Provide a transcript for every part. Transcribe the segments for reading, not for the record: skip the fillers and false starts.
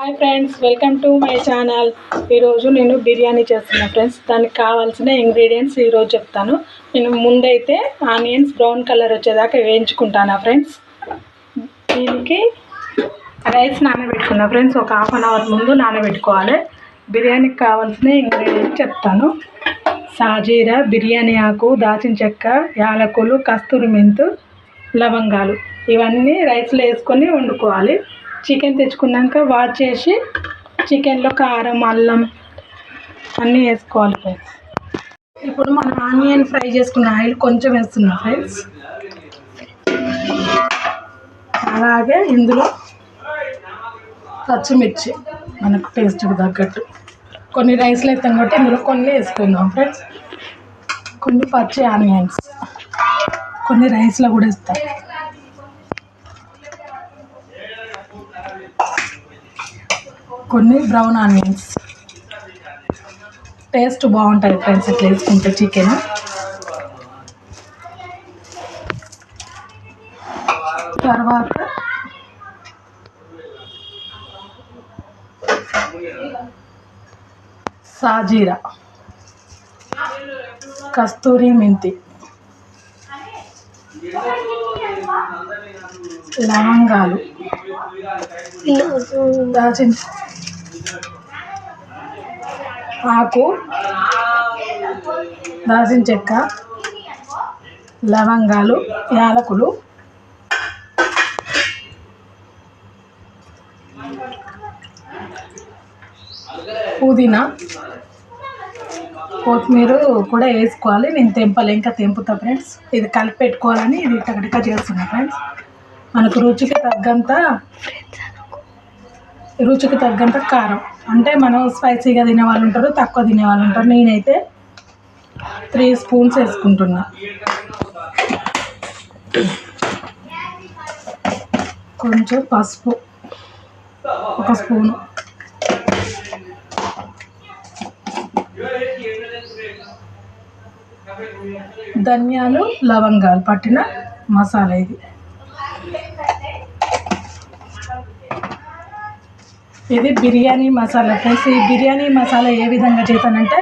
Hi friends, welcome to my channel. ఈరోజు నేను బిర్యానీ చేస్తున్నా ఫ్రెండ్స్. దానికి కావాల్సిన ఇంగ్రీడియంట్స్ ఈరోజు చెప్తాను. నేను ముందైతే ఆనియన్స్ బ్రౌన్ కలర్ వచ్చేదాకా వేయించుకుంటాను ఫ్రెండ్స్. దీనికి రైస్ నానబెట్టుకున్నా ఫ్రెండ్స్. ఒక హాఫ్ అన్ అవర్ ముందు నానబెట్టుకోవాలి. బిర్యానీకి కావాల్సిన ఇంగ్రీడియంట్స్ చెప్తాను. సాజీరా, బిర్యానీ ఆకు, దాల్చిన చెక్క, యాలకులు, కస్తూరి మెంతు, లవంగాలు ఇవన్నీ రైస్లో వేసుకొని వండుకోవాలి. చికెన్ తెచ్చుకున్నాక వాష్ చేసి చికెన్లో కారం, అల్లం అన్నీ వేసుకోవాలి ఫ్రెండ్స్. ఇప్పుడు మనం ఆనియన్ ఫ్రై చేసుకున్న ఆయిల్ కొంచెం వేస్తున్నాం ఫ్రెండ్స్. అలాగే ఇందులో పచ్చిమిర్చి మనకు టేస్ట్కి తగ్గట్టు కొన్ని రైస్లో వేస్తాం కాబట్టి ఇందులో కొన్ని వేసుకుందాం ఫ్రెండ్స్. కొన్ని పచ్చి ఆనియన్స్ కొన్ని రైస్లో కూడా వేస్తాం. కొన్ని బ్రౌన్ ఆనియన్స్ టేస్ట్ బాగుంటుంది ఫ్రెండ్స్ ఇట్లా వేసుకుంటే చికెన్. తర్వాత సాజీరా, కస్తూరి మెంతి, లవంగాలు, దాల్చిన ఆకు, దాల్చిన చెక్క, లవంగాలు, యాలకులు, పుదీనా, కొత్తిమీర కూడా వేసుకోవాలి. నేను తెంపలే, ఇంకా తెంపుతా ఫ్రెండ్స్. ఇది కలిపి పెట్టుకోవాలని ఇది టగటగా చేస్తున్నా ఫ్రెండ్స్. మనకు రుచికి తగ్గంత కారం, అంటే మనం స్పైసీగా తినే వాళ్ళు ఉంటారు, తక్కువ తినే వాళ్ళు ఉంటారు. నేనైతే 3 స్పూన్స్ వేసుకుంటున్నా. కొంచెం పసుపు 1 స్పూను, ధనియాలు, లవంగాలు పట్టిన మసాలా ఇది బిర్యానీ మసాలా ఫ్రెండ్స్. ఈ బిర్యానీ మసాలా ఏ విధంగా చేశానంటే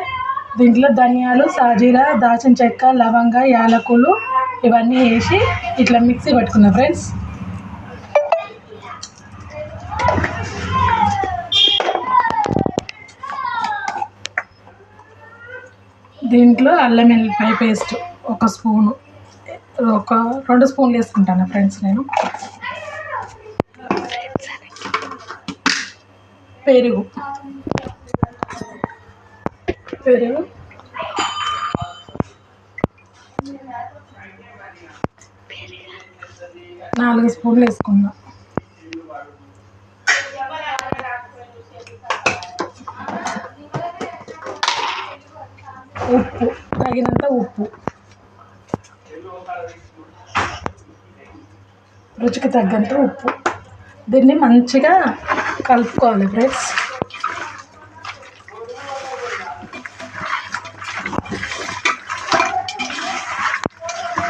దీంట్లో ధనియాలు, సాజీరా, దాల్చిన చెక్క, లవంగ, యాలకులు ఇవన్నీ వేసి ఇట్లా మిక్సీ పట్టుకున్నా ఫ్రెండ్స్. దీంట్లో అల్లం వెల్లిపాయ పేస్ట్ 1 స్పూను, 2 స్పూన్లు వేసుకుంటాను ఫ్రెండ్స్ నేను. పెరుగు 4 స్పూన్లు వేసుకుందాం. ఉప్పు తగినంత ఉప్పు, రుచికి తగ్గంత ఉప్పు. దీన్ని మంచిగా కలుపుకోవాలి ఫ్రెండ్స్.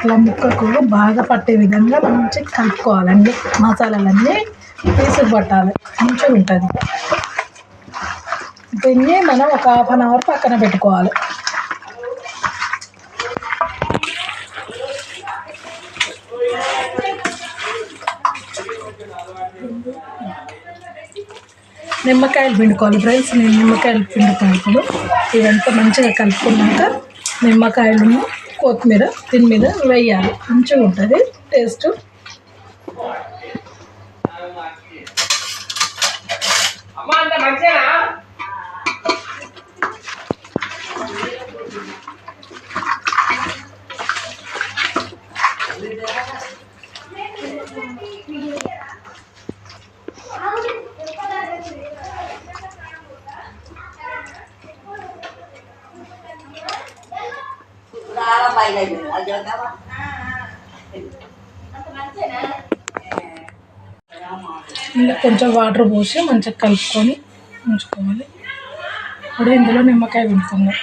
ఇలా ముక్కకు బాగా పట్టే విధంగా మంచిగా కలుపుకోవాలండి. మసాలాలన్నీ పీసుకు పట్టాలి, మంచిగా ఉంటుంది. దీన్ని మనం ఒక హాఫ్ అన్ అవర్ పక్కన పెట్టుకోవాలి. నిమ్మకాయలు పిండుకోవాలి ఫ్రెండ్స్. నేను నిమ్మకాయలు పిండుతాను ఇప్పుడు. ఇదంతా మంచిగా కలుపుకున్నాక నిమ్మకాయలు, కొత్తిమీర దీని మీద వేయాలి. మంచిగా ఉంటుంది టేస్ట్. ఇలా కొంచెం వాటర్ పోసి మంచిగా కలుపుకొని ఉంచుకోవాలి. ఇప్పుడు ఇందులో నిమ్మకాయ పిండుకుందాం.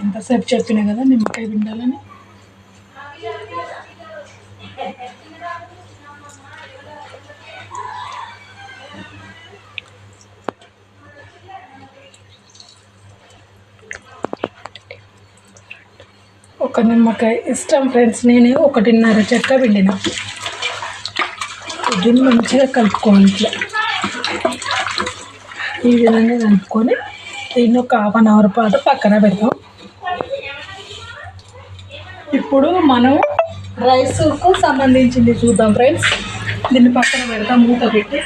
ఎంతసేపు చెప్పినా కదా నిమ్మకాయ పిండాలని. ఒక నిమ్మకాయ ఇష్టం ఫ్రెండ్స్. నేను 1.5 చెక్క పిండిన. దీన్ని మంచిగా కలుపుకోవాలి. ఇట్లా ఈ విధంగా కలుపుకొని దీన్ని ఒక 1/2 అవర్ పాటు పక్కన పెడతాం. ఇప్పుడు మనం రైస్కు సంబంధించింది చూద్దాం ఫ్రెండ్స్. దీన్ని పక్కన పెడతాం మూత పెట్టి.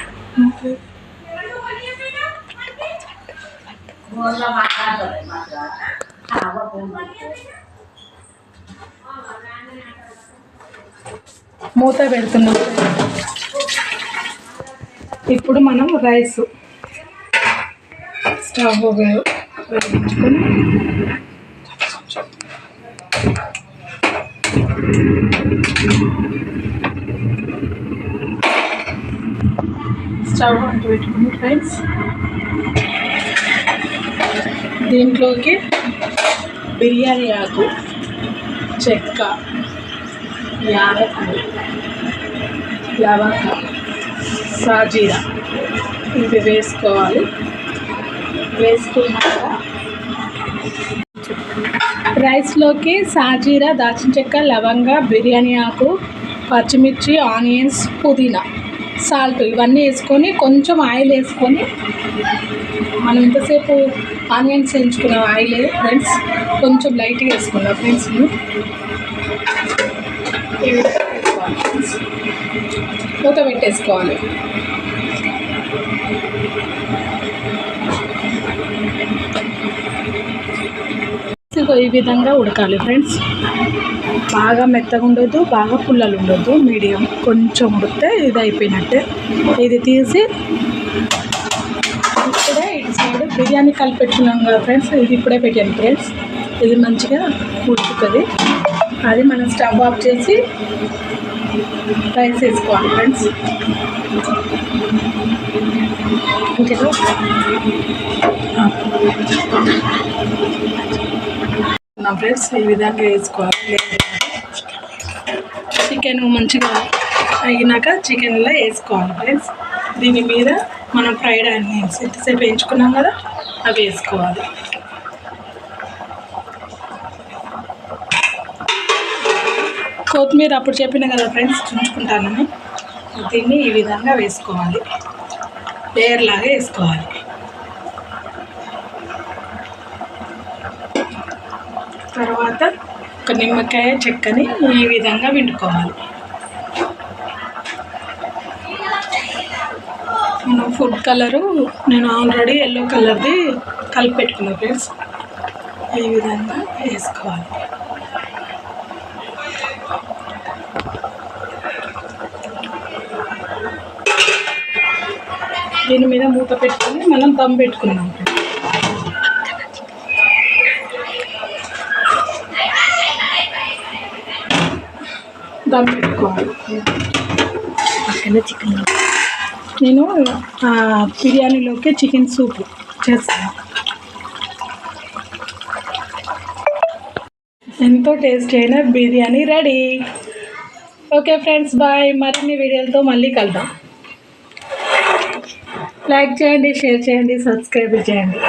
మూత పెడుతున్నాం. ఇప్పుడు మనం రైస్ స్టవ్ వేయించుకొని స్టవ్ అంటూ పెట్టుకుని ఫ్రెండ్స్ దీంట్లోకి బిర్యానీ ఆకు, చెక్క, యాలకులు, లవంగ, సాజీరా ఇవి వేసుకోవాలి. వేసుకున్నాక రైస్లోకి సాజీరా, దాల్చిన చెక్క, లవంగ, బిర్యానీ ఆకు, పచ్చిమిర్చి, ఆనియన్స్, పుదీనా, సాల్ట్ ఇవన్నీ వేసుకొని కొంచెం ఆయిల్ వేసుకొని మనం ఇంతసేపు ఆనియన్స్ వేయించుకున్న ఆయిల్ ఫ్రెండ్స్ కొంచెం లైట్గా వేసుకున్నాం ఫ్రెండ్స్. మూత పెట్టేసుకోవాలి. ఈ విధంగా ఉడకాలి ఫ్రెండ్స్. బాగా మెత్తగా ఉండొద్దు, బాగా పుల్లలు ఉండొద్దు, మీడియం. కొంచెం ఉడికితే ఇది అయిపోయినట్టే. ఇది తీసి ఇప్పుడే ఇటు సైడ్ బిర్యానీ కలిపెట్టుకున్నాం కదా ఫ్రెండ్స్, ఇది ఇప్పుడే పెట్టాను ఫ్రెండ్స్. ఇది మంచిగా ఉడుకుతుంది. అది మనం స్టవ్ ఆఫ్ చేసి రైస్ వేసుకోవాలి ఫ్రెండ్స్. ఫ్రెండ్స్ ఈ విధంగా వేసుకోవాలి. చికెన్ మంచిగా అయినాక చికెన్లో వేసుకోవాలి ఫ్రెండ్స్. దీని మీద మనం ఫ్రైడ్ ఆనియన్స్ ఎంతసేపు వేయించుకున్నాం కదా అవి వేసుకోవాలి. కొత్తిమీర అప్పుడు చెప్పిన కదా ఫ్రెండ్స్ చుంచుకుంటానని, దీన్ని ఈ విధంగా వేసుకోవాలి. లేయర్ లాగా వేసుకోవాలి. తర్వాత ఒక నిమ్మకాయ చెక్కని ఈ విధంగా పిండుకోవాలి. మనం ఫుడ్ కలరు నేను ఆల్రెడీ ఎల్లో కలర్ది కలిపి పెట్టుకున్నాను ఫ్రెండ్స్. ఈ విధంగా వేసుకోవాలి. దీని మీద మూత పెట్టుకొని మనం దమ్ పెట్టుకున్నాం. దమ్ పెట్టుకోవాలి. చికెన్ నేను బిర్యానీలోకి చికెన్ సూప్ చేస్తాను. ఎంతో టేస్టీ అయిన biryani ready. Okay friends, bye. మరిన్ని వీడియోలతో మళ్ళీ కలుద్దాం. లైక్ చేయండి, షేర్ చేయండి, సబ్స్క్రైబ్ చేయండి.